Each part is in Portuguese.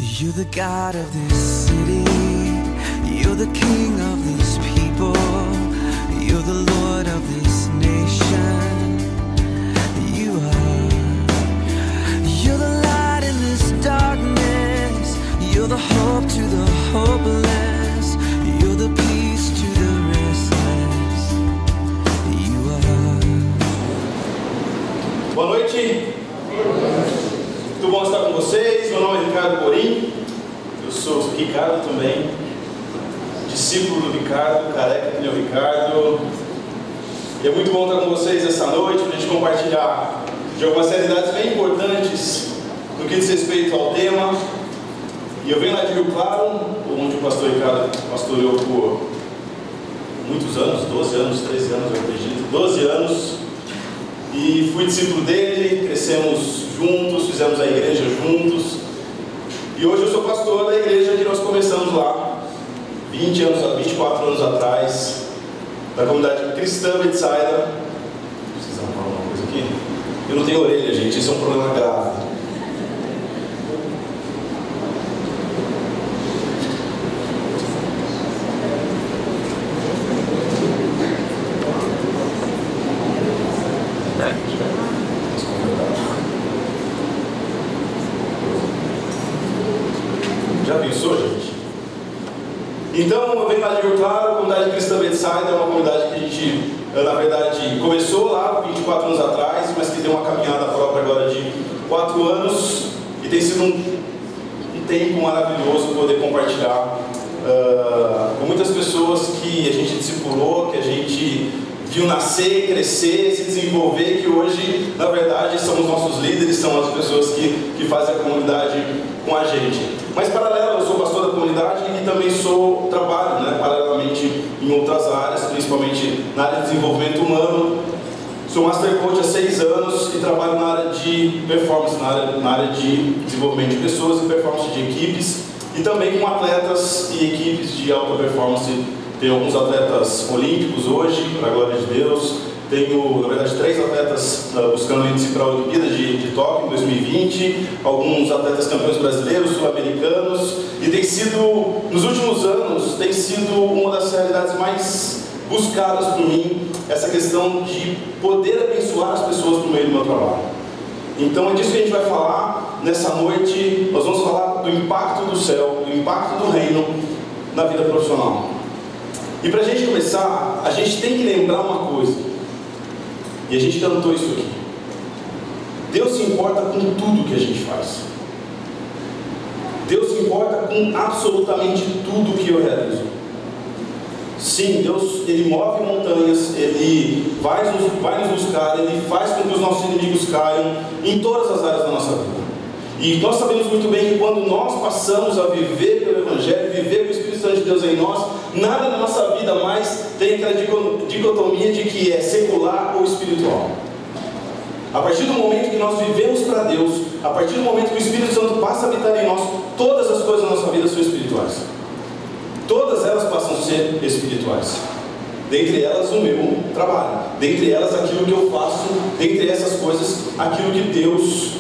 You're the God of this city, you're the King of these people, you're the Lord of this nation. You are. You're the light in this darkness, you're the hope to the hopeless, you're the peace to the restless. You are. Boa noite. Muito bom estar com vocês. Meu nome é Ricardo Borim. Eu sou Ricardo também, discípulo do Ricardo, careca que nem o Ricardo. E é muito bom estar com vocês essa noite para a gente compartilhar de algumas realidades bem importantes no que diz respeito ao tema. E eu venho lá de Rio Claro, onde o pastor Ricardo pastoreou por muitos anos, 12 anos, 13 anos, eu acredito, 12 anos. E fui discípulo dele, crescemos juntos, fizemos a igreja juntos. E hoje eu sou pastor da igreja que nós começamos lá, 24 anos atrás, da comunidade cristã Betsaida. Precisamos falar uma coisa aqui? Eu não tenho orelha, gente, isso é um problema grave. Já pensou, gente? Então, eu venho lá de Rio Claro, a comunidade cristã Betsaida é uma comunidade que a gente, na verdade, começou lá 24 anos atrás, mas que tem uma caminhada própria agora de 4 anos, e tem sido um tempo maravilhoso poder compartilhar com muitas pessoas que a gente discipulou, que a gente viu nascer, crescer, se desenvolver, que hoje, na verdade, são os nossos líderes, são as pessoas que fazem a comunidade com a gente. Mas, paralelo, eu sou pastor da comunidade e também trabalho, paralelamente em outras áreas, principalmente na área de desenvolvimento humano. Sou Master Coach há 6 anos e trabalho na área de performance, na área de desenvolvimento de pessoas e performance de equipes, e também com atletas e equipes de alta performance. Tenho alguns atletas olímpicos hoje, para a glória de Deus. Tenho, na verdade, 3 atletas buscando índice para a Olimpíada de Tóquio em 2020, alguns atletas campeões brasileiros, sul-americanos, e tem sido, nos últimos anos, tem sido uma das realidades mais buscadas por mim, essa questão de poder abençoar as pessoas por meio do meu trabalho. Então é disso que a gente vai falar nessa noite. Nós vamos falar do impacto do céu, do impacto do reino na vida profissional. E para a gente começar, a gente tem que lembrar uma coisa. E a gente cantou isso aqui. Deus se importa com tudo que a gente faz. Deus se importa com absolutamente tudo que eu realizo. Sim, Deus, Ele move montanhas, Ele vai nos buscar, Ele faz com que os nossos inimigos caiam em todas as áreas da nossa vida. E nós sabemos muito bem que quando nós passamos a viver pelo Evangelho, viver com o Espírito Santo de Deus em nós, nada na nossa vida mais tem aquela dicotomia de que é secular ou espiritual. A partir do momento que nós vivemos para Deus, a partir do momento que o Espírito Santo passa a habitar em nós, todas as coisas da nossa vida são espirituais. Todas elas passam a ser espirituais. Dentre elas o meu trabalho, dentre elas aquilo que eu faço, dentre essas coisas, aquilo que Deus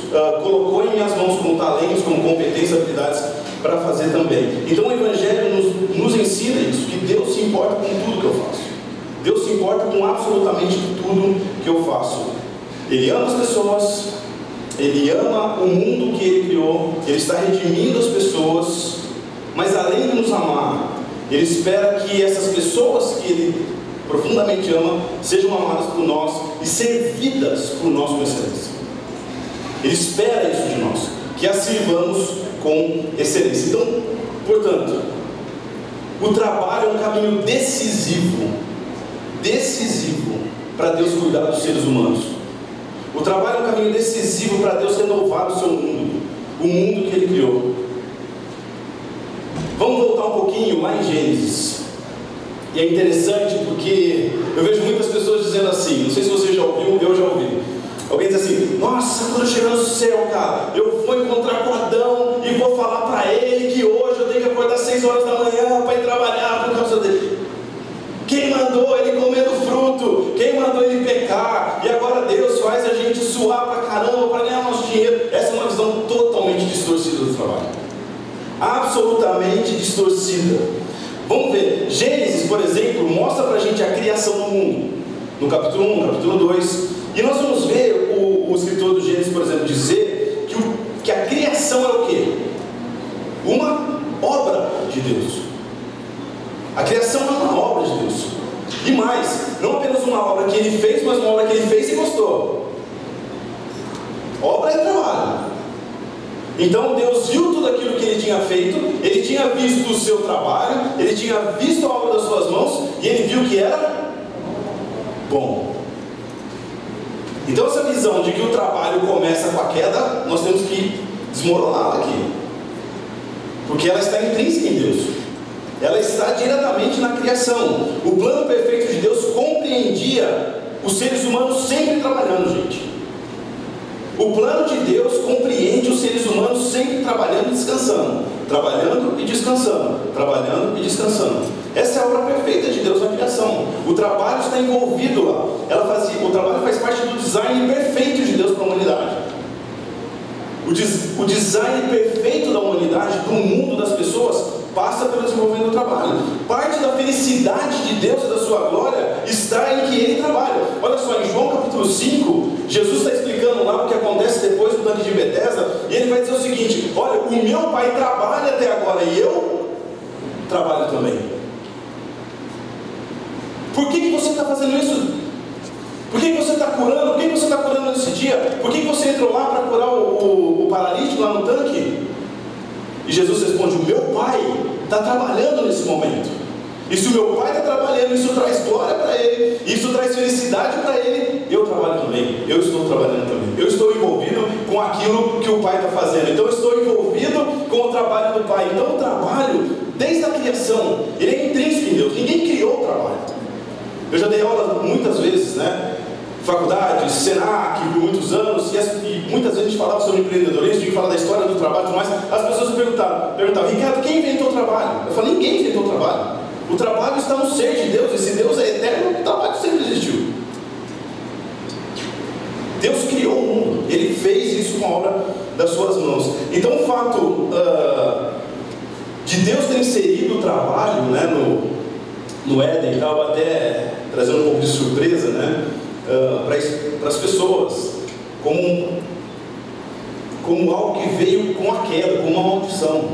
colocou em minhas mãos como talentos, como competências, habilidades para fazer também. Então o Evangelho nos ensina isso, que Deus se importa com tudo que eu faço. Deus se importa com absolutamente tudo que eu faço. Ele ama as pessoas, Ele ama o mundo que Ele criou, Ele está redimindo as pessoas, mas além de nos amar, Ele espera que essas pessoas que Ele profundamente ama sejam amadas por nós e servidas por nós com excelência. Ele espera isso de nós, que as sirvamos com excelência. Então, portanto, o trabalho é um caminho decisivo para Deus cuidar dos seres humanos. O trabalho é um caminho decisivo para Deus renovar o seu mundo, o mundo que Ele criou. Vamos voltar um pouquinho lá em Gênesis. E é interessante porque eu vejo muitas pessoas dizendo assim, não sei se você já ouviu, eu já ouvi. Alguém diz assim: nossa, quando eu chegar no céu, cara, eu vou encontrar com Adão e vou falar para ele que hoje eu tenho que acordar 6 horas da manhã para ir trabalhar por causa dele. Quem mandou ele comer do fruto? Quem mandou ele pecar? E agora Deus faz a gente suar pra caramba para ganhar nosso dinheiro. Essa é uma visão totalmente distorcida do trabalho. absolutamente distorcida. Vamos ver, Gênesis, por exemplo, mostra pra gente a criação do mundo, no capítulo 1, no capítulo 2, e nós vamos ver o escritor do Gênesis, por exemplo, dizer que a criação é o quê? Uma obra de Deus. A criação é uma obra de Deus. E mais, não apenas uma obra que ele fez, mas uma obra que ele fez e gostou. Obra é trabalho. Então Deus viu tudo aquilo que ele tinha feito, ele tinha visto o seu trabalho, ele tinha visto a obra das suas mãos, e ele viu que era bom. Então essa visão de que o trabalho começa com a queda, nós temos que desmoroná-la aqui, porque ela está intrínseca em Deus, ela está diretamente na criação. O plano perfeito de Deus compreendia os seres humanos sempre trabalhando, gente. O plano de Deus compreende os seres humanos sempre trabalhando e descansando, trabalhando e descansando, trabalhando e descansando. Essa é a obra perfeita de Deus na criação. O trabalho está envolvido lá. O trabalho faz parte do design perfeito de Deus para a humanidade. O design perfeito da humanidade, do mundo, das pessoas, passa pelo desenvolvimento do trabalho. Parte da felicidade de Deus e da sua glória está em que Ele trabalha. Olha só, em João capítulo 5, Jesus está explicando lá o que acontece depois do tanque de Betesda, e Ele vai dizer o seguinte: olha, o meu Pai trabalha até agora e eu trabalho também. Por que você está fazendo isso? Por que você está curando? Por que você está curando nesse dia? Por que você entrou lá para curar o paralítico lá no tanque? E Jesus responde: o meu Pai está trabalhando nesse momento. E se o meu Pai está trabalhando, isso traz glória para Ele, isso traz felicidade para Ele. Eu trabalho também, eu estou trabalhando também. Eu estou envolvido com aquilo que o Pai está fazendo. Então eu estou envolvido com o trabalho do Pai. Então o trabalho, desde a criação, ele é intrínseco em Deus. Ninguém criou o trabalho. Eu já dei aula muitas vezes, né? Faculdade, Senac, por muitos anos, e muitas vezes a gente falava sobre empreendedorismo, a gente falava da história do trabalho e tudo mais. As pessoas me perguntavam: Ricardo, quem inventou o trabalho? Eu falei: ninguém inventou o trabalho. O trabalho está no ser de Deus, e se Deus é eterno, o trabalho sempre existiu. Deus criou o mundo, Ele fez isso com a obra das suas mãos. Então o fato de Deus ter inserido o trabalho, né, no Éden, estava até trazendo um pouco de surpresa, né, para as pessoas, como algo que veio com a queda, como uma maldição.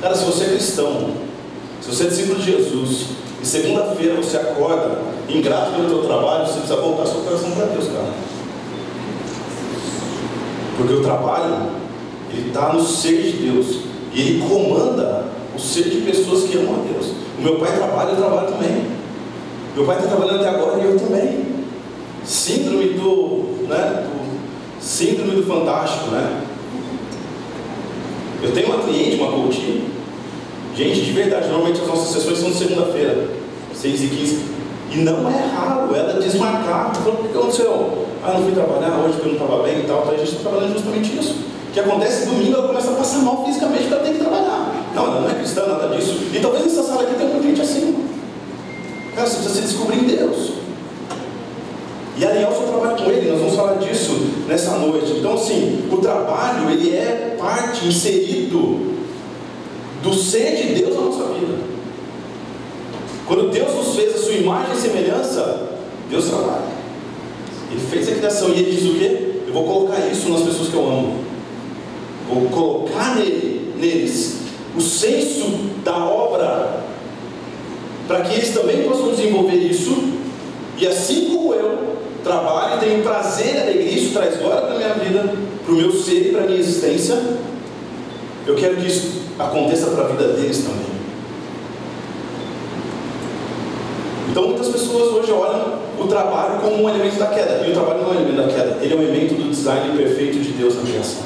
Cara, se você é cristão, se você é discípulo de Jesus, e segunda-feira você acorda ingrato pelo teu trabalho, você precisa voltar seu coração para Deus, cara. Porque o trabalho, ele está no ser de Deus, e ele comanda o ser de pessoas que amam a Deus. O meu pai trabalha, eu trabalho também. Meu pai está trabalhando até agora e eu também. Síndrome do fantástico, né? Eu tenho uma cliente, uma coach. Gente, de verdade, normalmente as nossas sessões são de segunda-feira, 6h15. E não é raro ela desmarcar. Falando: o que aconteceu? Não fui trabalhar hoje porque eu não estava bem e tal. Então a gente está trabalhando justamente isso. O que acontece domingo, ela começa a passar mal fisicamente porque ela tem que trabalhar. Não, ela não é cristã, nada disso. E talvez nessa sala aqui tenha muita gente assim. Cara, você precisa se descobrir em Deus e alinhar o seu trabalho com Ele. Nós vamos falar disso nessa noite. Então assim, o trabalho, ele é parte, inserido do ser de Deus na nossa vida. Quando Deus nos fez a sua imagem e semelhança, Deus trabalha. Ele fez a criação e Ele diz o quê? Eu vou colocar isso nas pessoas que eu amo. Vou colocar neles o senso da obra, para que eles também possam desenvolver isso. E assim como eu trabalho e tenho prazer e alegria, isso traz glória para a minha vida, para o meu ser e para a minha existência, eu quero que isso aconteça para a vida deles também. Então muitas pessoas hoje olham o trabalho como um elemento da queda, e o trabalho não é um elemento da queda, ele é um elemento do design perfeito de Deus na criação.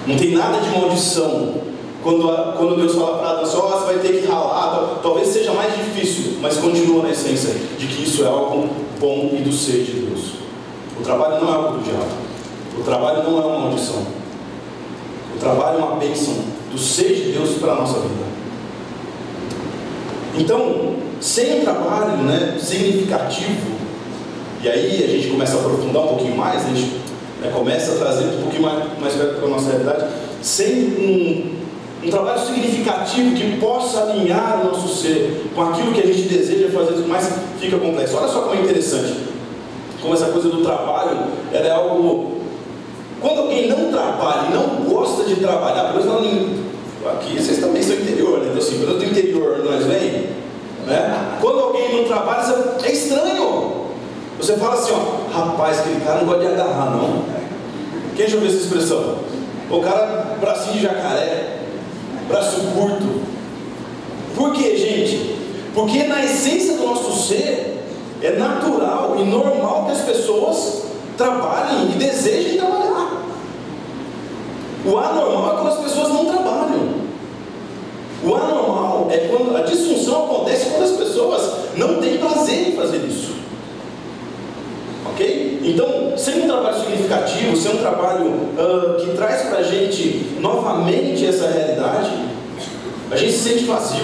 Não tem nada de maldição quando Deus fala para Adão: você vai ter que ralar, talvez seja mais difícil, mas continua na essência de que isso é algo bom e do ser de Deus. O trabalho não é algo do diabo, o trabalho não é uma maldição, o trabalho é uma bênção do ser de Deus para a nossa vida. Então, sem um trabalho, né, significativo, e aí a gente começa a aprofundar um pouquinho mais, a gente começa a trazer um pouquinho mais perto para a nossa realidade. sem um trabalho significativo que possa alinhar o nosso ser com aquilo que a gente deseja fazer, mas fica complexo. Olha só como é interessante, como essa coisa do trabalho, ela é algo... Quando alguém não trabalha e não gosta de trabalhar, por exemplo, aqui vocês também são interior, né? Então assim, quando do interior nós vem, né? Quando alguém não trabalha, é estranho. Você fala assim, ó, rapaz, aquele cara não gosta de agarrar, não. Quem já ouviu essa expressão? O cara, bracinho de jacaré, braço curto. Por quê, gente? Porque na essência do nosso ser, é natural e normal que as pessoas trabalhem e desejem trabalhar. O anormal é quando as pessoas não trabalham. O anormal é quando a disfunção acontece quando as pessoas não têm prazer em fazer isso. Ok? Então, sem um trabalho significativo, sem um trabalho que traz para a gente novamente essa realidade, a gente se sente vazio,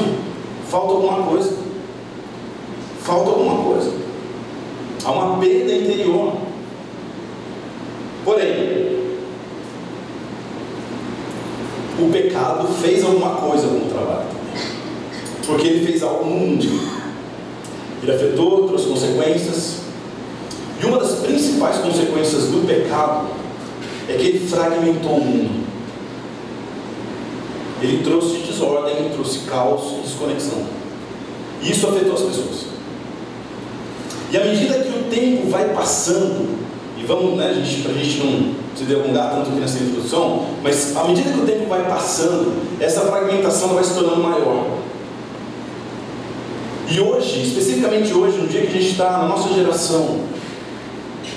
falta alguma coisa. Falta alguma coisa. Há uma perda interior. Porém, o pecado fez alguma coisa com o trabalho, porque ele fez algo no mundo. Ele afetou, trouxe consequências. E uma das principais consequências do pecado é que ele fragmentou o mundo. Ele trouxe desordem, trouxe caos e desconexão. E isso afetou as pessoas. E à medida que o tempo vai passando, e vamos, né, para a gente não se delongar tanto aqui nessa introdução, mas à medida que o tempo vai passando, essa fragmentação vai se tornando maior. E hoje, especificamente hoje, no dia que a gente está na nossa geração,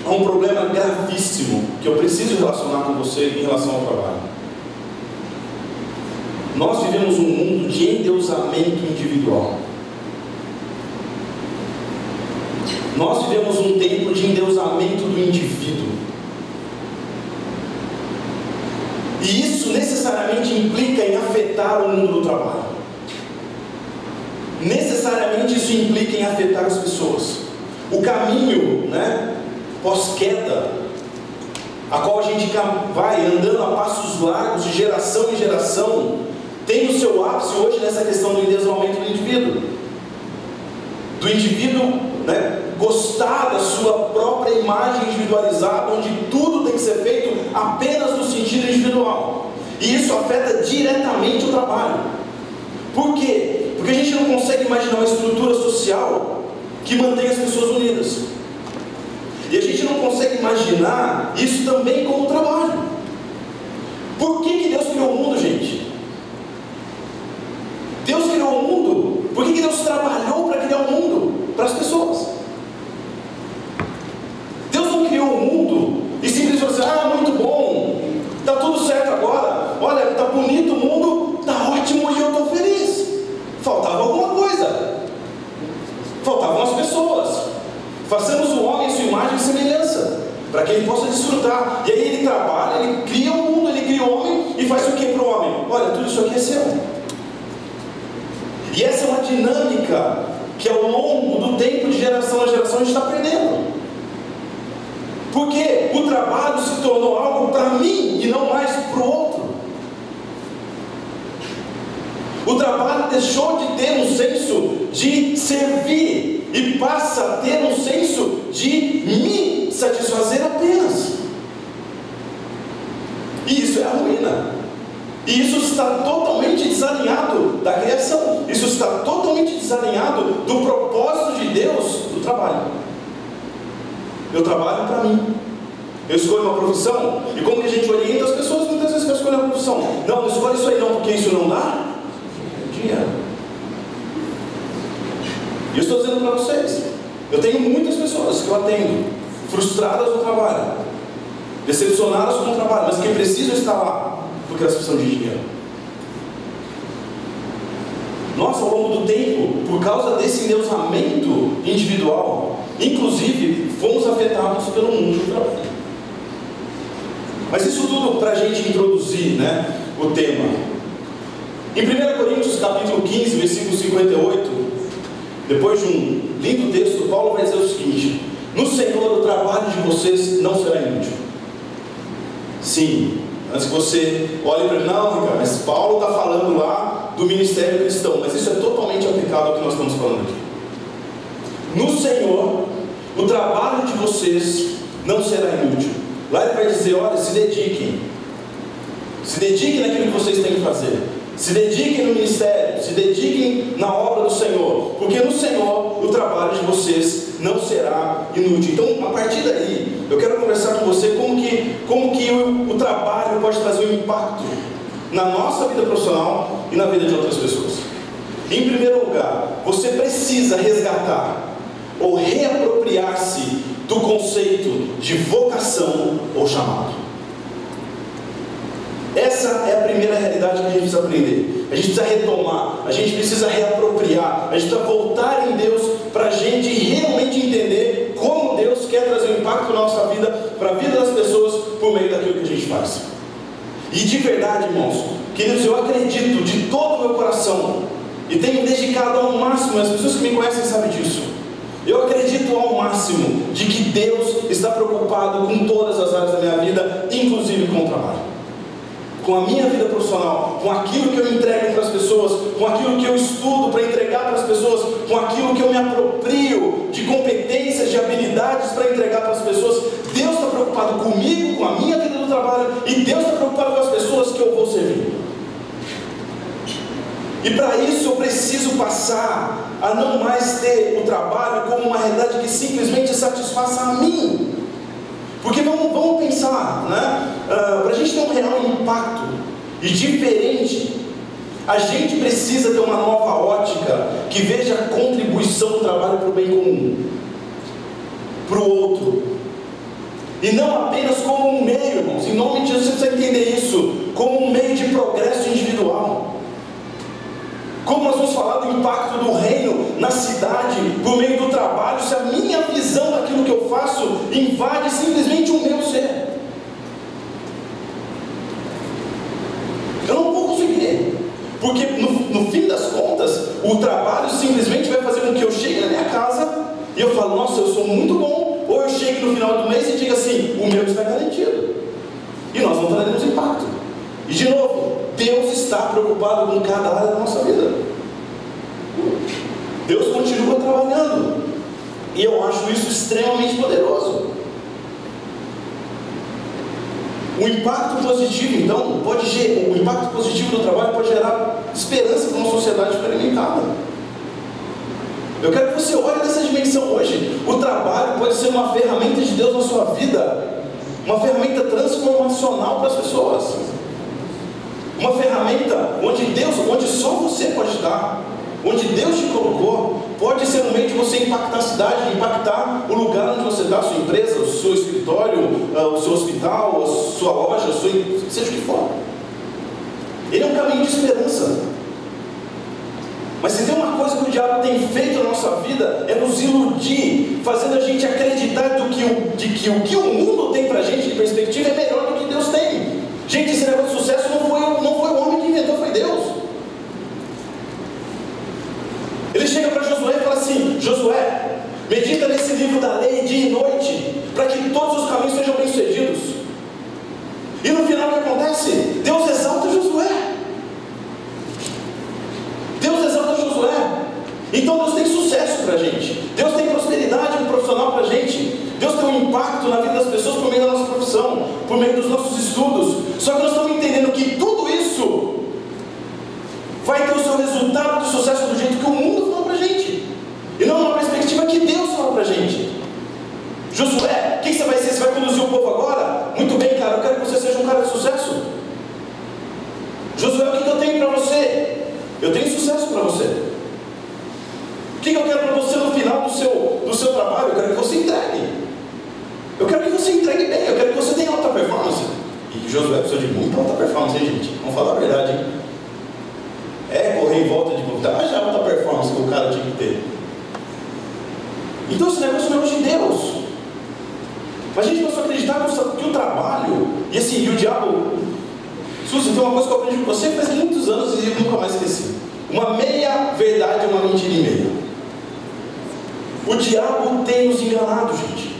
há um problema gravíssimo que eu preciso relacionar com você em relação ao trabalho. Nós vivemos um mundo de endeusamento individual. Nós vivemos um tempo de endeusamento do indivíduo. E isso necessariamente implica em afetar o mundo do trabalho. Necessariamente isso implica em afetar as pessoas. O caminho, né, pós-queda, a qual a gente vai andando a passos largos de geração em geração, tem o seu ápice hoje nessa questão do endeusamento do indivíduo. Do indivíduo, né, gostar da sua própria imagem individualizada, onde tudo tem que ser feito apenas no sentido individual. E isso afeta diretamente o trabalho. Por quê? Porque a gente não consegue imaginar uma estrutura social que mantenha as pessoas unidas. E a gente não consegue imaginar isso também como trabalho. Por que Deus criou o mundo, gente? Deus criou o mundo. Por que Deus trabalhou para criar o mundo? Para as pessoas. Deus não criou o mundo e simplesmente falou assim, ah, muito bom, está tudo certo agora, olha, está bonito o mundo, está ótimo e eu estou feliz. Faltava alguma coisa. Faltavam as pessoas. Façamos o homem em sua imagem e semelhança, para que ele possa desfrutar. E aí ele trabalha, ele cria o mundo, ele cria o homem e faz o que para o homem? Olha, tudo isso aqui é seu. E essa é uma dinâmica que ao longo do tempo, de geração a geração, a gente está perdendo. Porque o trabalho se tornou algo para mim e não mais para o outro. O trabalho deixou de ter um senso de servir e passa a ter um senso de me satisfazer apenas. E isso é a ruína. E isso está totalmente desalinhado da criação. Isso está totalmente desalinhado do propósito de Deus do trabalho. Eu trabalho para mim. Eu escolho uma profissão. E como que a gente orienta as pessoas muitas vezes para escolher uma profissão? Não escolhe isso aí não, porque isso não dá dinheiro. E eu estou dizendo para vocês, eu tenho muitas pessoas que eu atendo, frustradas no trabalho, decepcionadas com o trabalho, mas que precisam estar lá, porque elas precisam de dinheiro. Nós, ao longo do tempo, por causa desse endeusamento individual, inclusive, fomos afetados pelo mundo do trabalho. Mas isso tudo para a gente introduzir, né, o tema. Em 1 Coríntios capítulo 15, versículo 58, depois de um lindo texto, Paulo vai dizer o seguinte: no Senhor o trabalho de vocês não será inútil. Sim, Antes que você olhe para mim, não, Ricardo, mas Paulo está falando lá do ministério cristão, mas isso é totalmente aplicado ao que nós estamos falando aqui. No Senhor, o trabalho de vocês não será inútil. Lá ele vai dizer, olha, se dediquem naquilo que vocês têm que fazer, se dediquem no ministério, se dediquem na obra do Senhor, porque no Senhor o trabalho de vocês não será inútil. Então, a partir daí, eu quero conversar com você como que o trabalho pode trazer um impacto na nossa vida profissional e na vida de outras pessoas. Em primeiro lugar, você precisa resgatar ou reapropriar-se do conceito de vocação ou chamado. Essa é a primeira realidade que a gente precisa aprender. A gente precisa retomar, a gente precisa reapropriar, a gente precisa voltar em Deus para a gente realmente entender como Deus quer trazer um impacto na nossa vida, para a vida das pessoas, por meio daquilo que a gente faz. E de verdade, irmãos, queridos, eu acredito de todo o meu coração, e tenho dedicado ao máximo, as pessoas que me conhecem sabem disso, eu acredito ao máximo de que Deus está preocupado com todas as áreas da minha vida, inclusive com o trabalho, com a minha vida profissional, com aquilo que eu entrego para as pessoas, com aquilo que eu estudo para entregar para as pessoas, com aquilo que eu me aproprio de competências, de habilidades para entregar para as pessoas. Deus está preocupado comigo, com a minha vida do trabalho, e Deus está preocupado com as pessoas que eu vou servir. E para isso eu preciso passar a não mais ter o trabalho como uma realidade que simplesmente satisfaça a mim. Porque vamos pensar, né? Para a gente ter um real impacto e diferente, a gente precisa ter uma nova ótica que veja a contribuição do trabalho para o bem comum, para o outro, e não apenas como um meio, irmãos. Em nome de Jesus, você precisa entender isso como um meio de progresso individual. Como nós vamos falar do impacto do reino na cidade, por meio do trabalho, se a minha visão daquilo que eu faço invade simplesmente o meu ser? Eu não vou conseguir, porque no fim das contas, o trabalho simplesmente vai fazer com que eu chegue na minha casa e eu falo, nossa, eu sou muito bom, ou eu chegue no final do mês e diga assim, o meu está garantido, e nós não traremos impacto. E de novo, Deus está preocupado com cada área da nossa vida. Deus continua trabalhando, e eu acho isso extremamente poderoso. O impacto positivo, então, o impacto positivo do trabalho pode gerar esperança para uma sociedade experimentada. Eu quero que você olhe nessa dimensão hoje. O trabalho pode ser uma ferramenta de Deus na sua vida, uma ferramenta transformacional para as pessoas, uma ferramenta onde só você pode estar, onde Deus te colocou. Pode ser um meio de você impactar a cidade, impactar o lugar onde você está, a sua empresa, o seu escritório, o seu hospital, a sua loja, seja o que for. Ele é um caminho de esperança. Mas se tem uma coisa que o diabo tem feito na nossa vida, é nos iludir, fazendo a gente acreditar de que o que o mundo tem para a gente de perspectiva é melhor do que Deus tem. Gente, esse negócio de sucesso não foi o homem que inventou, foi Deus. Ele chega para Josué e fala assim, Josué, medita nesse livro da lei dia e noite, para que todos os caminhos sejam bem-sucedidos. E no final o que acontece? Deus exalta Josué. Deus exalta Josué. Então Deus tem sucesso para a gente, Deus tem prosperidade profissional para a gente, Deus tem um impacto na vida das pessoas por meio da nossa profissão, por meio dos nossos estudos. Só que nós estamos entendendo que tudo isso vai ter o seu resultado de sucesso do jeito que o mundo fala para a gente, e não uma perspectiva que Deus fala para a gente. Josué, o que você vai ser? Você vai conduzir o povo agora? Muito bem, cara, eu quero que você seja um cara de sucesso. Josué, o que eu tenho para você? Eu tenho sucesso para você. O que eu quero para você no final do seu trabalho? Eu quero que você entregue. Eu quero que você entregue bem. Eu quero que você tenha alta performance. E Josué precisa de muita alta performance, hein, gente? Vamos falar a verdade, hein? Correr em volta de computador, já é alta performance que o cara tinha que ter. Então esse negócio é um negócio de Deus. Mas a gente começou a acreditar que o trabalho, e assim, e o diabo, Suzy, tem uma coisa que eu aprendi com você faz muitos anos e eu nunca mais esqueci. Uma meia verdade é uma mentira e meia. O diabo tem nos enganado, gente.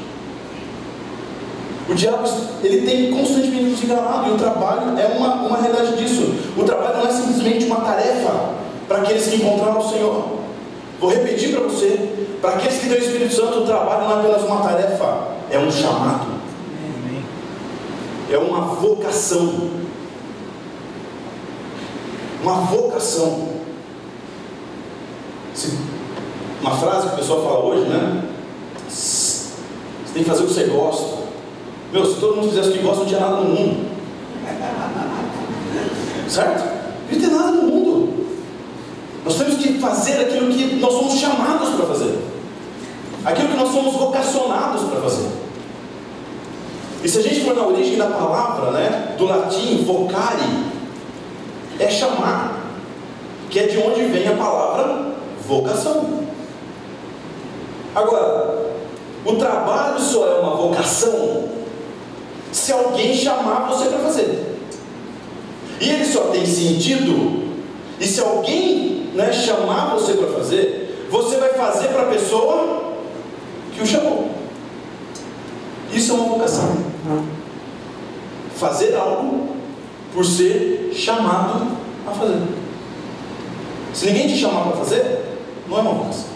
O O diabo, ele tem constantemente nos enganado, e o trabalho é uma realidade disso. O trabalho não é simplesmente uma tarefa para aqueles que encontraram o Senhor. Vou repetir para você: para aqueles que têm o Espírito Santo, o trabalho não é apenas uma tarefa, é um chamado, é uma vocação. Uma vocação. Uma frase que o pessoal fala hoje, né? Você tem que fazer o que você gosta. Meu, se todo mundo fizesse o que gosta, não tinha nada no mundo. Certo? Não tem nada no mundo. Nós temos que fazer aquilo que nós somos chamados para fazer, aquilo que nós somos vocacionados para fazer. E se a gente for na origem da palavra, né, do latim vocare, é chamar, que é de onde vem a palavra vocação. Agora, o trabalho só é uma vocação se alguém chamar você para fazer. E ele só tem sentido, e se alguém, né, chamar você para fazer, você vai fazer para a pessoa que o chamou. Isso é uma vocação. Fazer algo por ser chamado a fazer. Se ninguém te chamar para fazer, não é uma vocação.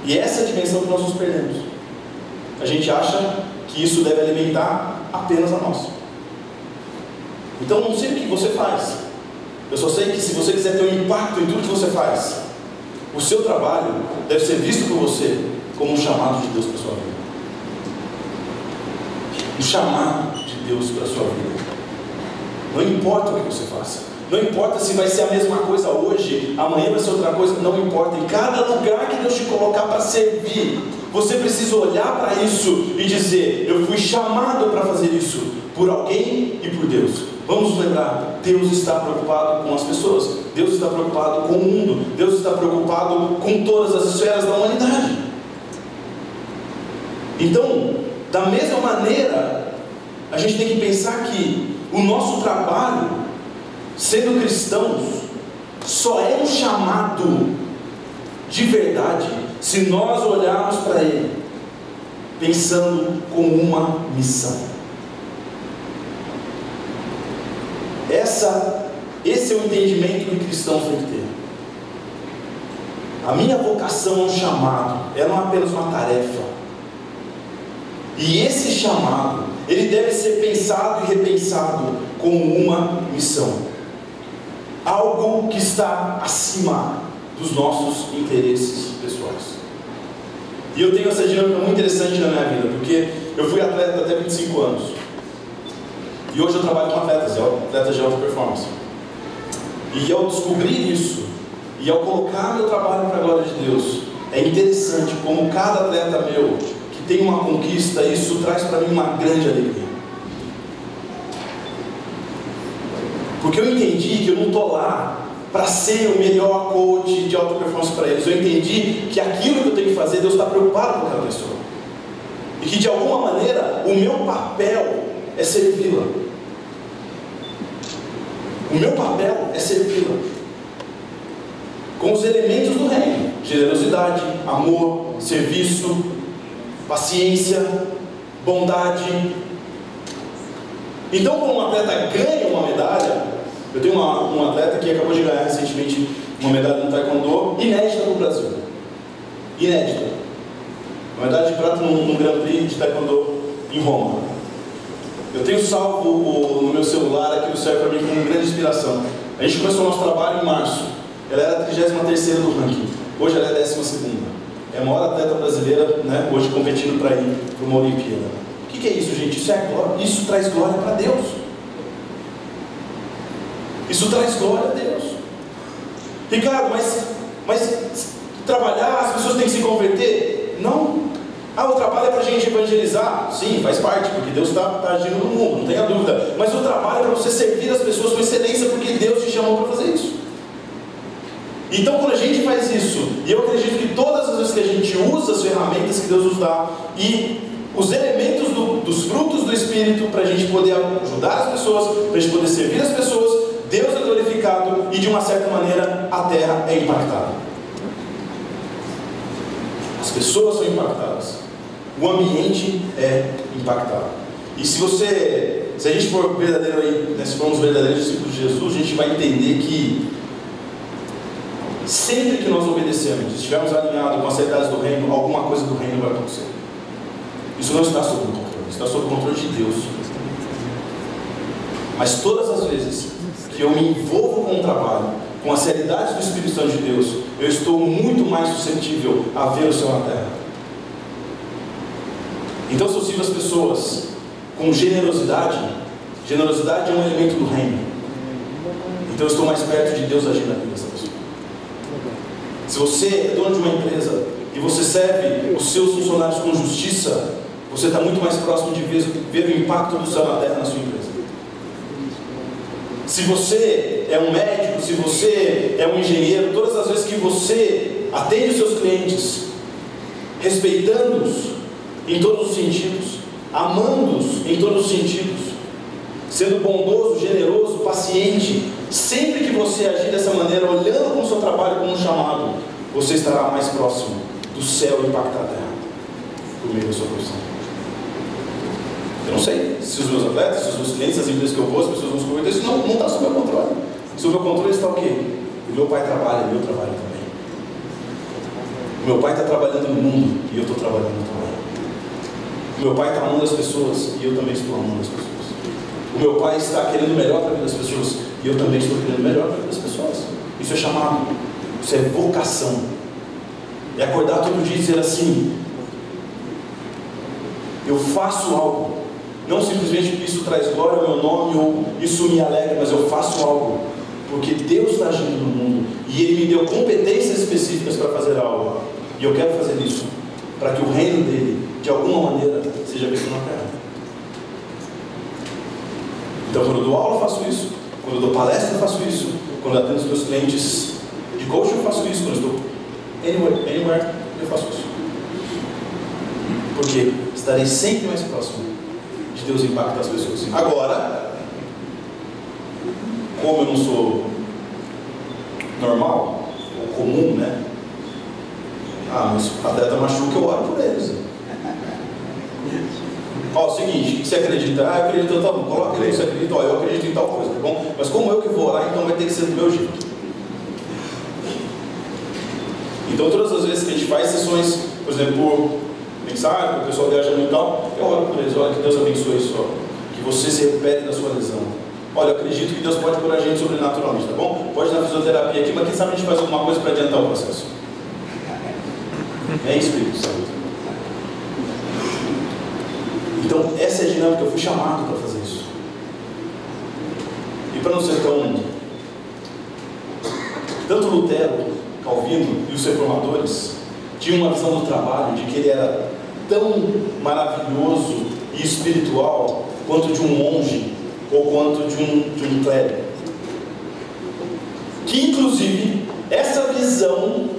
E essa é a dimensão que nós nos perdemos. A gente acha que isso deve alimentar apenas a nós. Então não sei o que você faz. Eu só sei que se você quiser ter um impacto em tudo que você faz, o seu trabalho deve ser visto por você como um chamado de Deus para a sua vida. Um chamado de Deus para a sua vida. Não importa o que você faça, não importa se vai ser a mesma coisa hoje, amanhã vai ser outra coisa, não importa. Em cada lugar que Deus te colocar para servir, você precisa olhar para isso e dizer: eu fui chamado para fazer isso por alguém e por Deus. Vamos nos lembrar, Deus está preocupado com as pessoas, Deus está preocupado com o mundo, Deus está preocupado com todas as esferas da humanidade. Então, da mesma maneira, a gente tem que pensar que o nosso trabalho, sendo cristãos, só é um chamado de verdade se nós olharmos para ele pensando como uma missão. Esse é o entendimento que cristãos têm que ter. A minha vocação é um chamado, ela não é apenas uma tarefa. E esse chamado, ele deve ser pensado e repensado como uma missão, algo que está acima dos nossos interesses pessoais. E eu tenho essa dinâmica muito interessante na minha vida, porque eu fui atleta até 25 anos, e hoje eu trabalho com atletas de alta performance. E ao descobrir isso, e ao colocar meu trabalho para a glória de Deus, é interessante como cada atleta meu que tem uma conquista, isso traz para mim uma grande alegria. Porque eu entendi que eu não estou lá para ser o melhor coach de alta performance para eles. Eu entendi que aquilo que eu tenho que fazer, Deus está preocupado com aquela pessoa. E que de alguma maneira, o meu papel é servi-la. O meu papel é servi-la com os elementos do reino: generosidade, amor, serviço, paciência, bondade. Então, quando um atleta ganha uma medalha, eu tenho um atleta que acabou de ganhar recentemente uma medalha no Taekwondo, inédita para o Brasil. Inédita. Uma medalha de prata num Grand Prix de Taekwondo em Roma. Eu tenho salvo no meu celular aquilo, serve para mim como grande inspiração. A gente começou o nosso trabalho em março. Ela era a 33ª do ranking. Hoje ela é a 12ª. É a maior atleta brasileira, né, hoje competindo para ir para uma Olimpíada. O que é isso, gente? Isso é glória. Isso traz glória para Deus. Isso traz glória a Deus. Ricardo, mas trabalhar, as pessoas têm que se converter? Não. O trabalho é para a gente evangelizar? Sim, faz parte, porque Deus está agindo no mundo, não tenha dúvida. Mas o trabalho é para você servir as pessoas com excelência, porque Deus te chamou para fazer isso. Então, quando a gente faz isso, e eu acredito que todas as vezes que a gente usa as ferramentas que Deus nos dá e os elementos dos frutos do Espírito para a gente poder ajudar as pessoas, para a gente poder servir as pessoas, Deus é glorificado e de uma certa maneira a terra é impactada. As pessoas são impactadas, o ambiente é impactado. E se a gente for verdadeiro aí, né, se formos verdadeiros discípulos de Jesus, a gente vai entender que sempre que nós obedecemos, se estivermos alinhados com as realidades do reino, alguma coisa do reino vai acontecer. Isso não está sob o controle, está sob o controle de Deus. Mas todas as vezes que eu me envolvo com o trabalho, com as realidades do Espírito Santo de Deus, eu estou muito mais suscetível a ver o céu na terra. Então, se eu sirvo as pessoas com generosidade, generosidade é um elemento do reino. Então eu estou mais perto de Deus agindo na vida dessa pessoa. Se você é dono de uma empresa e você serve os seus funcionários com justiça, você está muito mais próximo de ver o impacto do céu na terra na sua empresa. Se você é um médico, se você é um engenheiro, todas as vezes que você atende os seus clientes, respeitando-os em todos os sentidos, amando-os em todos os sentidos, sendo bondoso, generoso, paciente, sempre que você agir dessa maneira, olhando para o seu trabalho como um chamado, você estará mais próximo do céu impactar a terra, por meio da sua profissão. Eu não sei se os meus atletas, se os meus clientes, as empresas que eu vou, as pessoas vão se converter, isso não está sob meu controle. Sob meu controle está o quê? O meu pai trabalha e eu trabalho também. O meu pai está trabalhando no mundo e eu estou trabalhando no trabalho. O meu pai está amando as pessoas e eu também estou amando as pessoas. O meu pai está querendo o melhor para a vida das pessoas e eu também estou querendo o melhor para a vida das pessoas. Isso é chamado, isso é vocação. É acordar todo dia e dizer assim: eu faço algo, não simplesmente porque isso traz glória ao meu nome ou isso me alegra, mas eu faço algo porque Deus está agindo no mundo e Ele me deu competências específicas para fazer algo, e eu quero fazer isso para que o reino dele, de alguma maneira, seja visto na terra. Então, quando eu dou aula, eu faço isso. Quando eu dou palestra, eu faço isso. Quando eu atendo os meus clientes de coach, eu faço isso. Quando eu estou anywhere, eu faço isso. Porque estarei sempre mais próximo de Deus impactar as pessoas. Agora, como eu não sou normal, ou comum, né? Mas o atleta machuca, eu oro por eles. Ó, o seguinte, você acredita? Eu acredito, tá bom, coloca aí, você acredita? Eu acredito em tal coisa, tá bom? Mas como eu que vou orar, então vai ter que ser do meu jeito. Então todas as vezes que a gente faz sessões, por exemplo, por mensagem, o pessoal viaja muito e tal, eu oro por eles: olha, que Deus abençoe isso, ó, que você se recupere da sua lesão. Olha, eu acredito que Deus pode curar a gente sobrenaturalmente, tá bom? Pode ir na fisioterapia aqui, mas quem sabe a gente faz alguma coisa para adiantar o processo. É Espírito Santo. Então, essa é a dinâmica, eu fui chamado para fazer isso. E para não ser tanto Lutero, Calvino e os reformadores tinham uma visão do trabalho de que ele era tão maravilhoso e espiritual quanto de um monge ou quanto de um clérigo. Que inclusive essa visão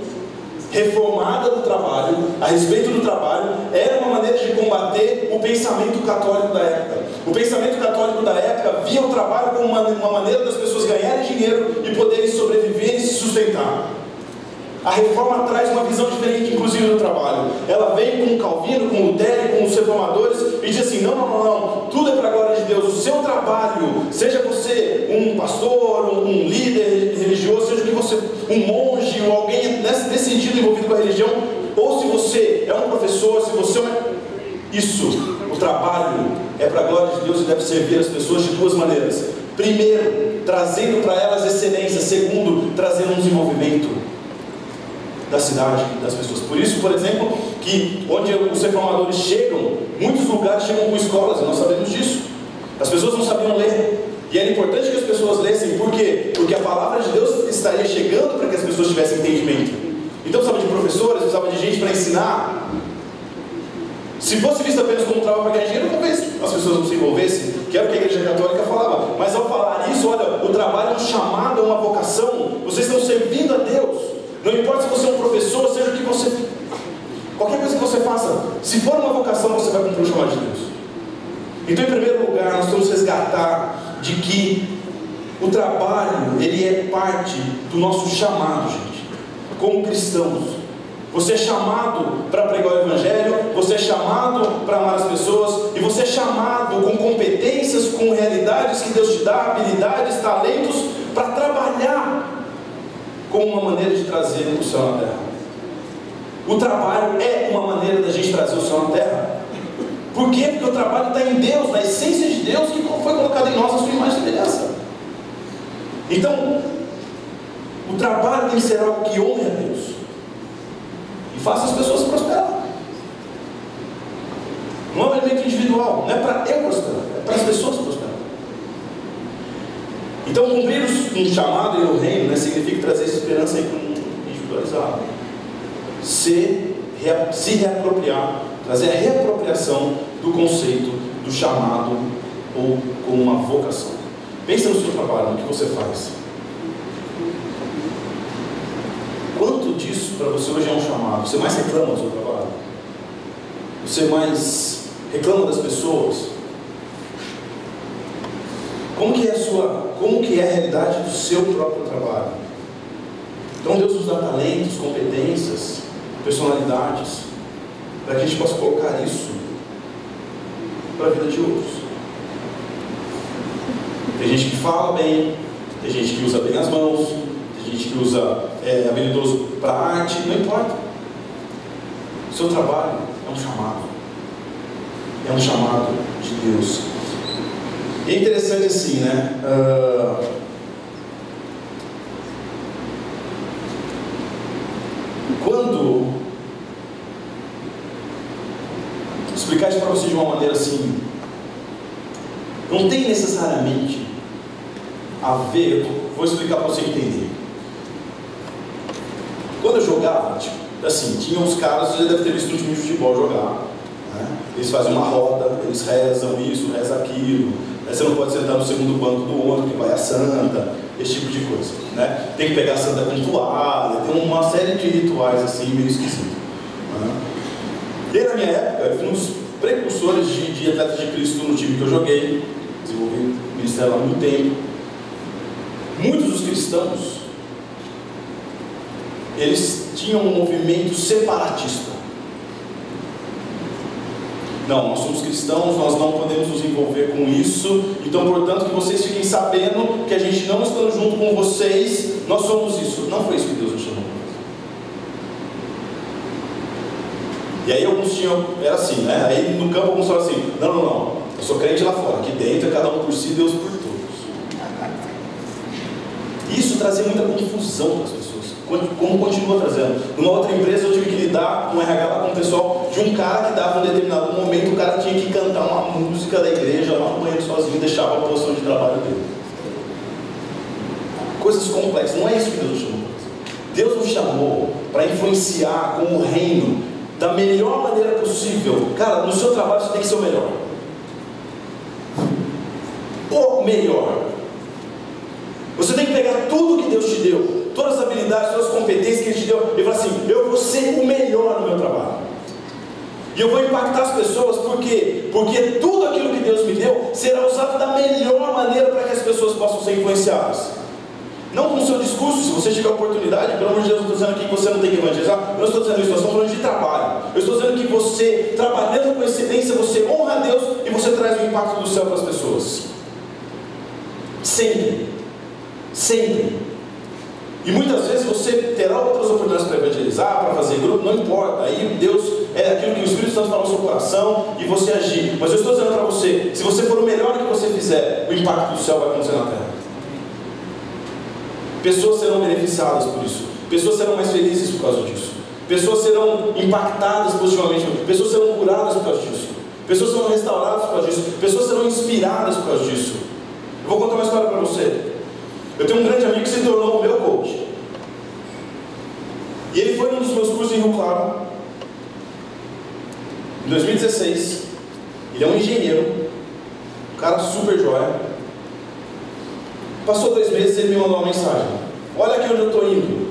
reformada do trabalho, a respeito do trabalho, era uma maneira de combater o pensamento católico da época. O pensamento católico da época via o trabalho como uma maneira das pessoas ganharem dinheiro e poderem sobreviver e se sustentar. A reforma traz uma visão diferente, inclusive, do trabalho. Ela vem com Calvino, com Lutero, com os reformadores, e diz assim: não, tudo é para a glória de Deus. O seu trabalho, seja você um pastor, um líder religioso, seja que você um monge ou alguém nesse sentido envolvido com a religião, ou se você é um professor, se você o trabalho é para a glória de Deus e deve servir as pessoas de duas maneiras. Primeiro, trazendo para elas excelência. Segundo, trazendo um desenvolvimento da cidade, das pessoas. Por isso, por exemplo, que onde os reformadores chegam, muitos lugares chegam com escolas, e nós sabemos disso. As pessoas não sabiam ler, e era importante que as pessoas lessem. Por quê? Porque a palavra de Deus estaria chegando para que as pessoas tivessem entendimento. Então precisava de professores, precisava de gente para ensinar. Se fosse visto apenas como trabalho para ganhar dinheiro, talvez as pessoas não se envolvessem, que era o que a Igreja Católica falava. Mas ao falar isso, olha, o trabalho é um chamado, é uma vocação, vocês estão servindo a Deus. Não importa se você é um professor, seja o que você... qualquer coisa que você faça, se for uma vocação, você vai cumprir o chamado de Deus. Então, em primeiro lugar, nós temos que resgatar de que o trabalho, ele é parte do nosso chamado, gente. Como cristãos, Você é chamado para pregar o Evangelho, você é chamado para amar as pessoas, e você é chamado com competências, com realidades que Deus te dá, habilidades, talentos, para trabalhar como uma maneira de trazer o céu na terra. O trabalho é uma maneira da gente trazer o céu na terra. Por quê? Porque o trabalho está em Deus, na essência de Deus, que foi colocado em nós a sua imagem e semelhança. Então, o trabalho tem que ser algo que honre a Deus e faça as pessoas prosperar. Não é um elemento individual, não é para eu prosperar, é para as pessoas prosperar. Então, cumprir um chamado e o reino, né, significa trazer essa esperança aí para o mundo individualizado. Se reapropriar, trazer a reapropriação do conceito do chamado ou como uma vocação. Pensa no seu trabalho, no que você faz. Quanto disso para você hoje é um chamado? Você mais reclama do seu trabalho? Você mais reclama das pessoas? Como que é a realidade do seu próprio trabalho? Então Deus nos dá talentos, competências, personalidades, para que a gente possa colocar isso para a vida de outros. Tem gente que fala bem, tem gente que usa bem as mãos, tem gente que é habilidoso para a arte, não importa. O seu trabalho é um chamado. É um chamado de Deus. E é interessante assim, né? Quando explicar isso para você de uma maneira assim, não tem necessariamente a ver, vou explicar para você entender. Quando eu jogava, tipo, assim, tinha uns caras, você já deve ter visto um time de futebol jogar, né? Eles fazem uma roda, eles rezam isso, rezam aquilo, né? Você não pode sentar no segundo banco do outro que vai a santa, esse tipo de coisa, né? Tem que pegar a santa com toalha, tem uma série de rituais assim, meio esquisitos, né? E na minha época, eu fui um dos precursores de atletas de Cristo no time que eu joguei, desenvolvi ministério há muito tempo. Muitos dos cristãos, eles tinham um movimento separatista. Não, nós somos cristãos, nós não podemos nos envolver com isso, então, portanto, que vocês fiquem sabendo que a gente não está junto com vocês, nós somos isso. Não foi isso que Deus nos chamou. E aí alguns tinham, era assim, né? Aí no campo alguns falavam assim, não, eu sou crente lá fora, aqui dentro é cada um por si, Deus por todos. Isso trazia muita confusão para as pessoas, como continua trazendo. Numa outra empresa eu tive que lidar com RH lá com o pessoal de um cara que dava em um determinado momento, o cara tinha que cantar uma música da igreja lá no banheiro sozinho e deixava a posição de trabalho dele. Coisas complexas, não é isso que Deus nos chamou. Deus nos chamou para influenciar com o reino da melhor maneira possível. Cara, no seu trabalho você tem que ser o melhor. O melhor. Você tem que pegar tudo que Deus te deu, todas as habilidades, todas as competências que Ele te deu, e falar assim, eu vou ser o melhor no meu trabalho. E eu vou impactar as pessoas, por quê? Porque tudo aquilo que Deus me deu será usado da melhor maneira para que as pessoas possam ser influenciadas. Não com o seu discurso, se você tiver oportunidade, pelo amor de Deus, eu não estou dizendo aqui que você não tem que evangelizar, eu não estou dizendo isso, nós estamos falando de trabalho. Eu estou dizendo que você, trabalhando com excelência, você honra a Deus e você traz o impacto do céu para as pessoas. Sempre. Sempre. E muitas vezes você terá outras oportunidades para evangelizar, para fazer grupo, não importa. Aí Deus é aquilo que o Espírito Santo fala no seu coração e você agir. Mas eu estou dizendo para você, se você for o melhor que você fizer, o impacto do céu vai acontecer na terra. Pessoas serão beneficiadas por isso. Pessoas serão mais felizes por causa disso. Pessoas serão impactadas positivamente. Pessoas serão curadas por causa disso. Pessoas serão restauradas por causa disso. Pessoas serão inspiradas por causa disso. Eu vou contar uma história para você. Eu tenho um grande amigo que se tornou o meu coach. E ele foi num dos meus cursos em Rio Claro, em 2016. Ele é um engenheiro, um cara super joia. Passou 2 meses e ele me mandou uma mensagem. Olha aqui onde eu estou indo.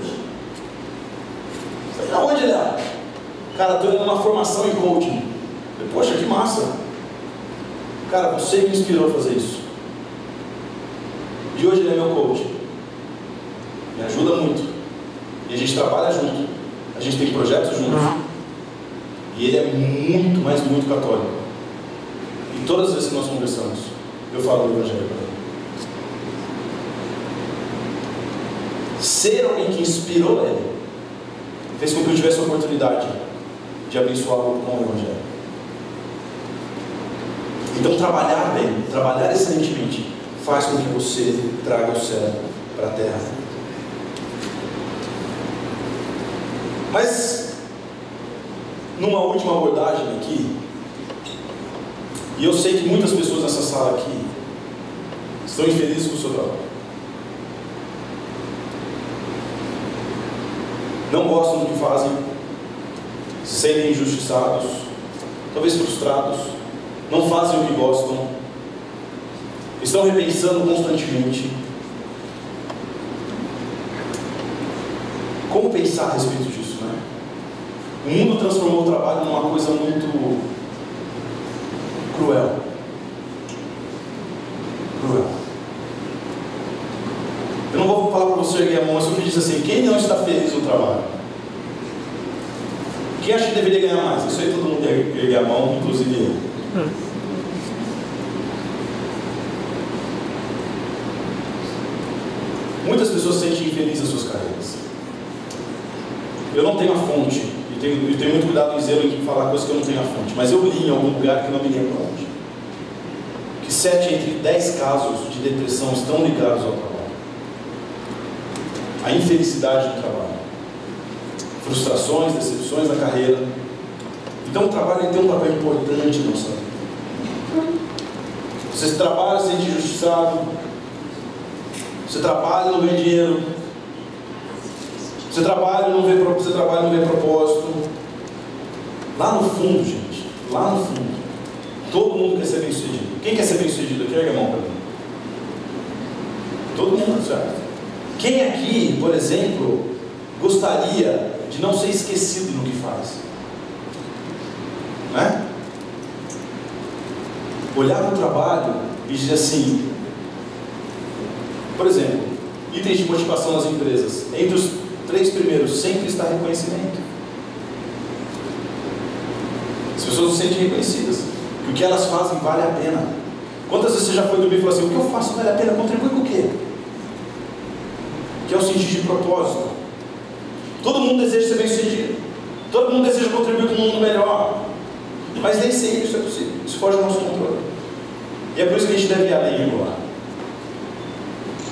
Eu falei, aonde ele é? Cara, estou indo numa formação em coaching. Eu falei, poxa, que massa. Cara, você me inspirou a fazer isso. E hoje ele é meu coach. Me ajuda muito. E a gente trabalha junto. a gente tem projetos juntos. E ele é muito, mas muito católico. E todas as vezes que nós conversamos, eu falo do Evangelho para ele. Ser alguém que inspirou ele fez com que eu tivesse a oportunidade de abençoá-lo com o Evangelho. Então trabalhar bem, trabalhar excelentemente, faz com que você traga o céu para a terra. Mas, numa última abordagem aqui, e eu sei que muitas pessoas nessa sala aqui estão infelizes com o seu trabalho. Não gostam do que fazem, se sentem injustiçados, talvez frustrados, não fazem o que gostam, estão repensando constantemente. Como pensar a respeito disso, né? O mundo transformou o trabalho numa coisa muito cruel. Eu não vou falar para você erguer a mão, mas eu diz assim: quem não está feliz no trabalho? Quem acha que deveria ganhar mais? Isso aí todo mundo ergue a mão, inclusive eu. Muitas pessoas se sentem infelizes nas suas carreiras. Eu não tenho a fonte, e tenho muito cuidado em dizer em falar coisas que eu não tenho a fonte, mas eu li em algum lugar que eu não me lembro onde, que 7 entre 10 casos de depressão estão ligados ao trabalho. A infelicidade do trabalho, frustrações, decepções na carreira. Então o trabalho tem um papel importante na nossa vida. Você trabalha, se sente injustiçado, você trabalha e não vê dinheiro, você trabalha e não vê propósito. Lá no fundo, gente, lá no fundo, todo mundo quer ser bem sucedido. Quem quer ser bem sucedido aqui? Ergue a mão para mim. Todo mundo, certo? Quem aqui, por exemplo, gostaria de não ser esquecido no que faz? Né? Olhar para o trabalho e dizer assim, por exemplo, itens de motivação nas empresas. Entre os 3 primeiros sempre está reconhecimento. As pessoas se sentem reconhecidas, que o que elas fazem vale a pena. Quantas vezes você já foi dormir e falou assim: o que eu faço vale a pena? Contribui com o quê? Que é o sentido de propósito. Todo mundo deseja ser bem sucedido, todo mundo deseja contribuir com um mundo melhor, mas nem sempre isso é possível. Isso foge do nosso controle. E é por isso que a gente deve ir além agora.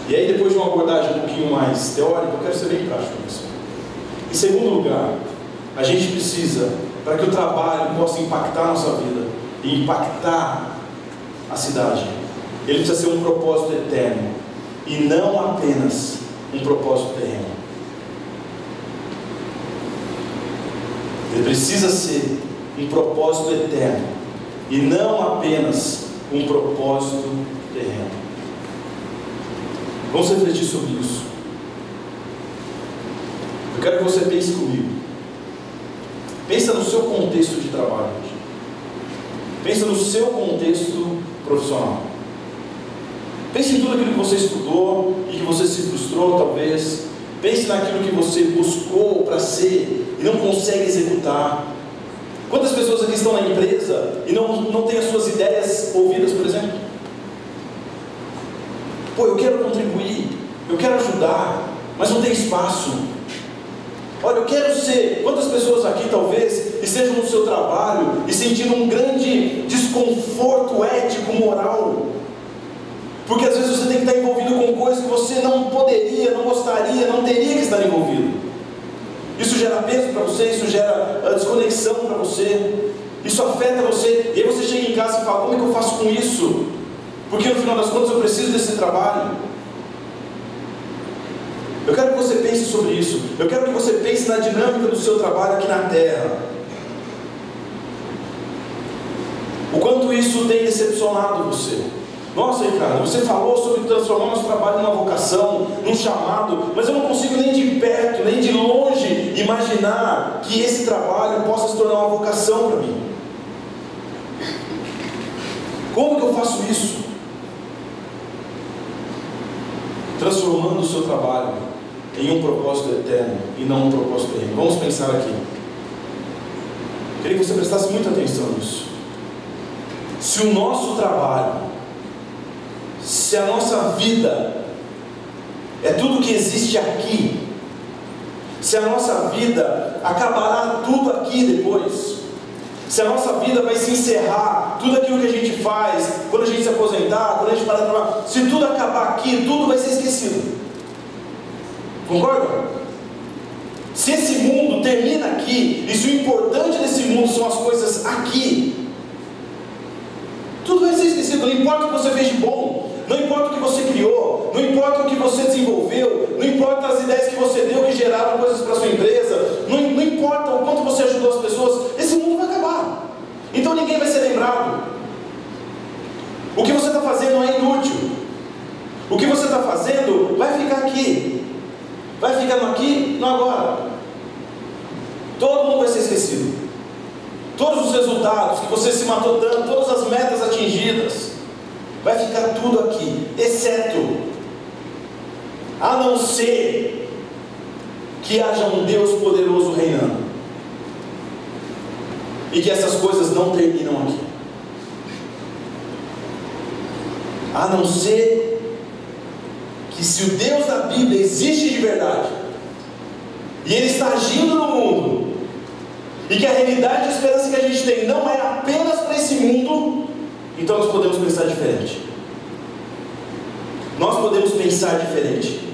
E aí, depois de uma abordagem um pouquinho mais teórica, eu quero ser bem prático com isso. Em segundo lugar, a gente precisa, para que o trabalho possa impactar a nossa vida e impactar a cidade, ele precisa ser um propósito eterno e não apenas um propósito terreno. Ele precisa ser um propósito eterno e não apenas um propósito terreno. Vamos refletir sobre isso. Eu quero que você pense comigo. Pensa no seu contexto de trabalho. Pensa no seu contexto profissional. Pense em tudo aquilo que você estudou e que você se frustrou, talvez. Pense naquilo que você buscou para ser e não consegue executar. Quantas pessoas aqui estão na empresa e não têm as suas ideias ouvidas, por exemplo? Pô, eu quero contribuir, eu quero ajudar, mas não tem espaço. Olha, eu quero ser... Quantas pessoas aqui talvez estejam no seu trabalho e sentindo um grande desconforto ético, moral? Porque às vezes você tem que estar envolvido com coisas que você não poderia, não gostaria, não teria que estar envolvido. Isso gera peso para você, isso gera desconexão para você, isso afeta você. E aí você chega em casa e fala: como é que eu faço com isso? Porque no final das contas eu preciso desse trabalho. Eu quero que você pense sobre isso. Eu quero que você pense na dinâmica do seu trabalho aqui na Terra. O quanto isso tem decepcionado você. Nossa, Ricardo, você falou sobre transformar nosso trabalho numa vocação, num chamado, mas eu não consigo nem de perto, nem de longe imaginar que esse trabalho possa se tornar uma vocação para mim. Como que eu faço isso? Transformando o seu trabalho em um propósito eterno e não um propósito terreno. Vamos pensar aqui. Queria que você prestasse muita atenção nisso. Se o nosso trabalho, se a nossa vida é tudo que existe aqui, se a nossa vida acabará tudo aqui depois, se a nossa vida vai se encerrar, tudo aquilo que a gente faz, quando a gente se aposentar, quando a gente parar de trabalhar, se tudo acabar aqui, tudo vai ser esquecido. Concorda? Se esse mundo termina aqui, e se o importante desse mundo são as coisas aqui, tudo vai ser esquecido. Não importa o que você fez de bom, não importa o que você criou, não importa o que você desenvolveu, não importa as ideias que você deu que geraram coisas para a sua empresa, não importa o quanto você ajudou as pessoas, esse mundo vai acabar. Então ninguém vai ser lembrado. O que você está fazendo não é inútil. O que você está fazendo vai ficar aqui. Vai ficar no aqui, no agora. Todo mundo vai ser esquecido. Todos os resultados que você se matou tanto, todas as metas atingidas, vai ficar tudo aqui, exceto, a não ser que haja um Deus poderoso reinando, e que essas coisas não terminam aqui. A não ser que, se o Deus da Bíblia existe de verdade, e Ele está agindo no mundo, e que a realidade de esperança que a gente tem não é apenas para esse mundo, então nós podemos pensar diferente. Nós podemos pensar diferente.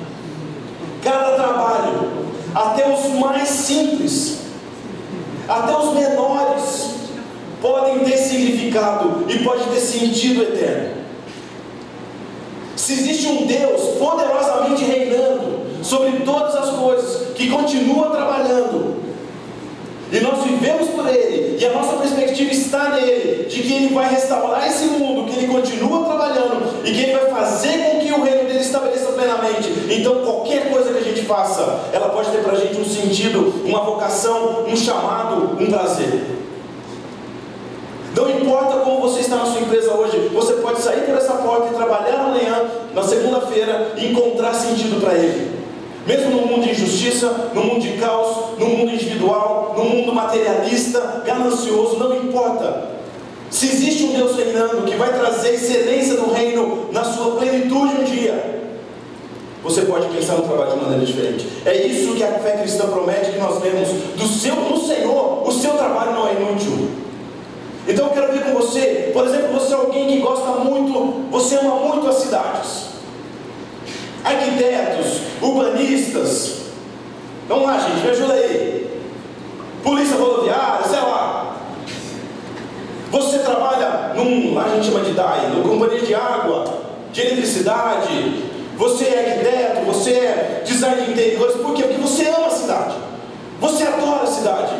Cada trabalho, até os mais simples, até os menores, podem ter significado e pode ter sentido eterno. Se existe um Deus poderosamente reinando sobre todas as coisas, que continua trabalhando, e nós vivemos por Ele, e a nossa perspectiva está nele, de que Ele vai restaurar esse mundo, que Ele continua trabalhando, e que Ele vai fazer com que o reino dele estabeleça plenamente. Então qualquer coisa que a gente faça, ela pode ter para a gente um sentido, uma vocação, um chamado, um prazer. Não importa como você está na sua empresa hoje, você pode sair por essa porta e trabalhar amanhã, na segunda-feira, e encontrar sentido para Ele. Mesmo no mundo de injustiça, no mundo de caos, no mundo individual, no mundo materialista, ganancioso, não importa. Se existe um Deus reinando que vai trazer excelência do reino na sua plenitude um dia, você pode pensar no trabalho de maneira diferente. É isso que a fé cristã promete, que nós vemos no Senhor. O seu trabalho não é inútil. Então eu quero ver com você, por exemplo, você é alguém que gosta muito, você ama muito as cidades. Arquitetos, urbanistas, vamos lá gente, me ajuda aí. Polícia rodoviária, sei lá. Você trabalha lá a gente chama de DAI, na companhia de água, de eletricidade. Você é arquiteto, você é designer de interiores. Por quê? Porque você ama a cidade. Você adora a cidade.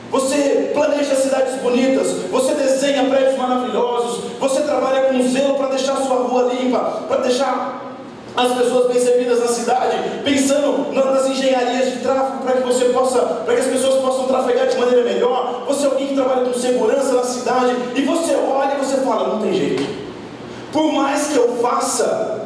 Você planeja cidades bonitas, você desenha prédios maravilhosos, você trabalha com zelo para deixar a sua rua limpa, para deixar as pessoas bem servidas na cidade, pensando nas engenharias de tráfego para que as pessoas possam trafegar de maneira melhor. Você é alguém que trabalha com segurança na cidade, e você olha e você fala, não tem jeito. Por mais que eu faça,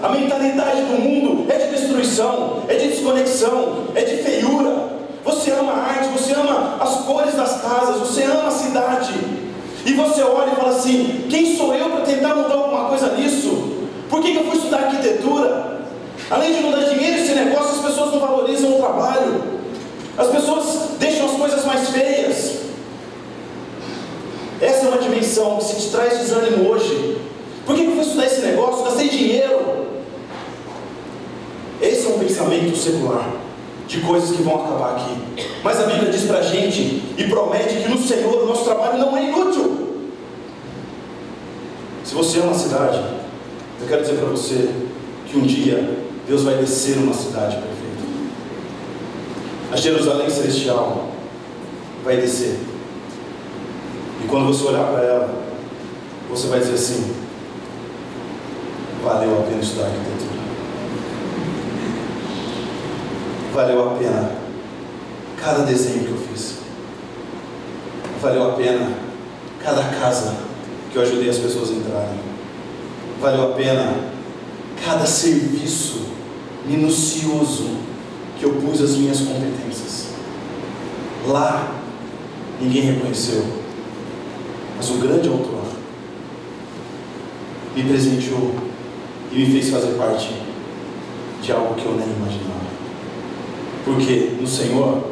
a mentalidade do mundo é de destruição, é de desconexão, é de feiura. Você ama a arte, você ama as cores das casas, você ama a cidade. E você olha e fala assim, quem sou eu para tentar mudar alguma coisa nisso? Por que eu fui estudar arquitetura? Além de não dar dinheiro esse negócio, as pessoas não valorizam o trabalho. As pessoas deixam as coisas mais feias. Essa é uma dimensão que se te traz desânimo hoje. Por que eu fui estudar esse negócio? Gastei dinheiro. Esse é um pensamento secular, de coisas que vão acabar aqui. Mas a Bíblia diz para a gente e promete que no Senhor o nosso trabalho não é inútil. Se você ama a cidade, eu quero dizer para você que um dia Deus vai descer uma cidade perfeita. A Jerusalém celestial vai descer. E quando você olhar para ela, você vai dizer assim, valeu a pena estudar arquitetura. Valeu a pena cada desenho que eu fiz. Valeu a pena cada casa que eu ajudei as pessoas a entrarem. valeu a pena cada serviço minucioso que eu pus as minhas competências. Lá, ninguém reconheceu, mas o grande autor me presenteou e me fez fazer parte de algo que eu nem imaginava. Porque no Senhor,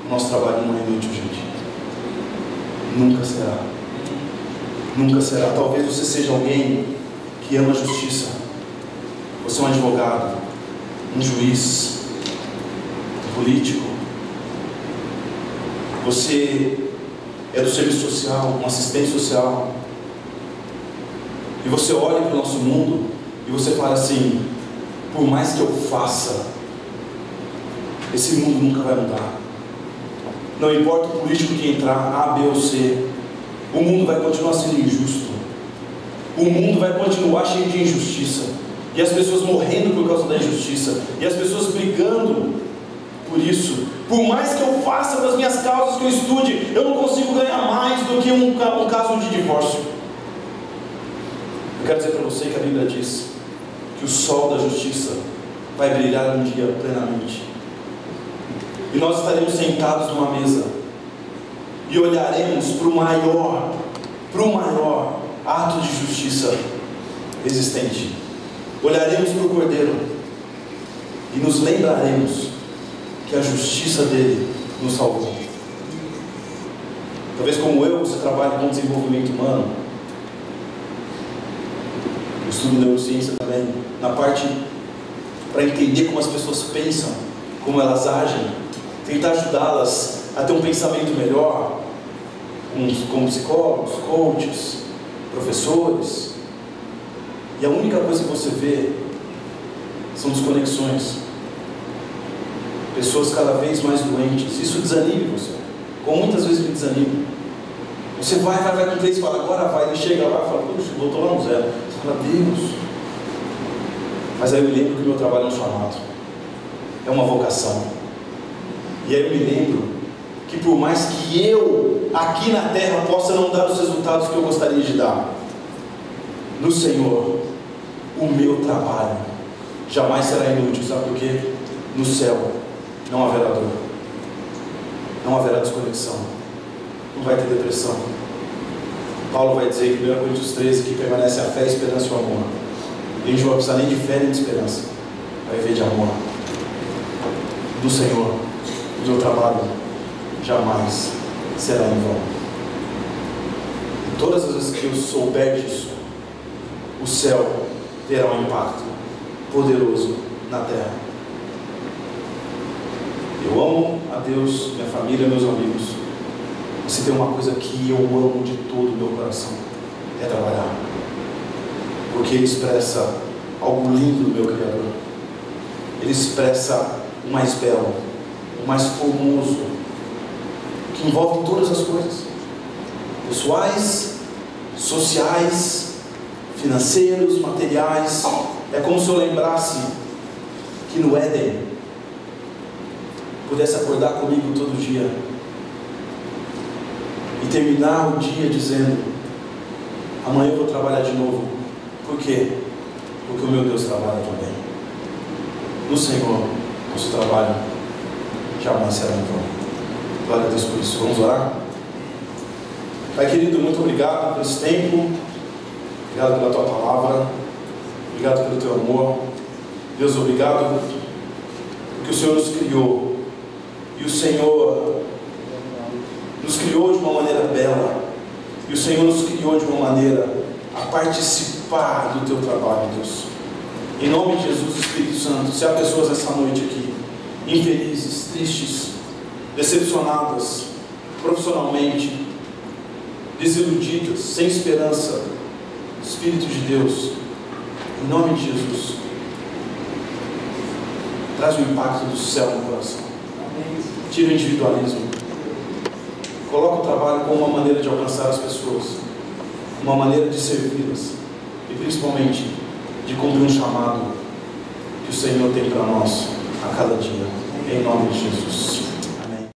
o nosso trabalho não é inútil, gente. Nunca será. Nunca será. Talvez você seja alguém que ama a justiça. Você é um advogado, um juiz, um político. Você é do serviço social, um assistente social. E você olha para o nosso mundo e você fala assim: por mais que eu faça, esse mundo nunca vai mudar. Não importa o político que entrar, A, B ou C, o mundo vai continuar sendo injusto. O mundo vai continuar cheio de injustiça. E as pessoas morrendo por causa da injustiça. E as pessoas brigando por isso. Por mais que eu faça das minhas causas, que eu estude, eu não consigo ganhar mais do que um caso de divórcio. Eu quero dizer para você que a Bíblia diz que o sol da justiça vai brilhar um dia plenamente. E nós estaremos sentados numa mesa e olharemos para o maior ato de justiça existente. Olharemos para o Cordeiro e nos lembraremos que a justiça dele nos salvou. Talvez como eu, você trabalhe com desenvolvimento humano. Eu estudo neurociência também, na parte para entender como as pessoas pensam, como elas agem, tentar ajudá-las a ter um pensamento melhor, como psicólogos, coaches, professores. E a única coisa que você vê são desconexões. Pessoas cada vez mais doentes. Isso desanime você, como muitas vezes me desanima. Você vai com 3 e fala, agora vai. Ele chega lá e fala, puxa, voltou lá no 0. Você fala, Deus. Mas aí eu me lembro que o meu trabalho é um chamado, é uma vocação. E aí eu me lembro que por mais que eu aqui na terra possa não dar os resultados que eu gostaria de dar, no Senhor, o meu trabalho jamais será inútil. Sabe por quê? No céu não haverá dor, não haverá desconexão, não vai ter depressão. Paulo vai dizer em 1 Coríntios 13 que permanece a fé, a esperança e o amor. E a gente não vai precisar nem de fé nem de esperança, vai viver de amor. Do Senhor, o meu trabalho jamais será em vão. E todas as vezes que eu souber disso, o céu terá um impacto poderoso na terra. Eu amo a Deus, minha família, meus amigos. Se tem uma coisa que eu amo de todo o meu coração, é trabalhar. Porque ele expressa algo lindo do meu Criador. Ele expressa o mais belo, o mais formoso, que envolve todas as coisas, pessoais, sociais, financeiros, materiais. É como se eu lembrasse que no Éden pudesse acordar comigo todo dia e terminar o dia dizendo, amanhã eu vou trabalhar de novo. Por quê? Porque o meu Deus trabalha também. No Senhor, nosso trabalho jamais será em vão. Glória a Deus por isso. Vamos orar? Pai querido, muito obrigado por esse tempo. Obrigado pela Tua palavra. Obrigado pelo Teu amor. Deus, obrigado porque o Senhor nos criou. E o Senhor nos criou de uma maneira bela. E o Senhor nos criou de uma maneira a participar do Teu trabalho, Deus. Em nome de Jesus, Espírito Santo, se há pessoas essa noite aqui, infelizes, tristes, decepcionadas, profissionalmente, desiludidas, sem esperança, Espírito de Deus, em nome de Jesus, traz o impacto do céu no coração. Tira o individualismo. Coloca o trabalho como uma maneira de alcançar as pessoas, uma maneira de servi-las e principalmente de cumprir um chamado que o Senhor tem para nós a cada dia. Em nome de Jesus.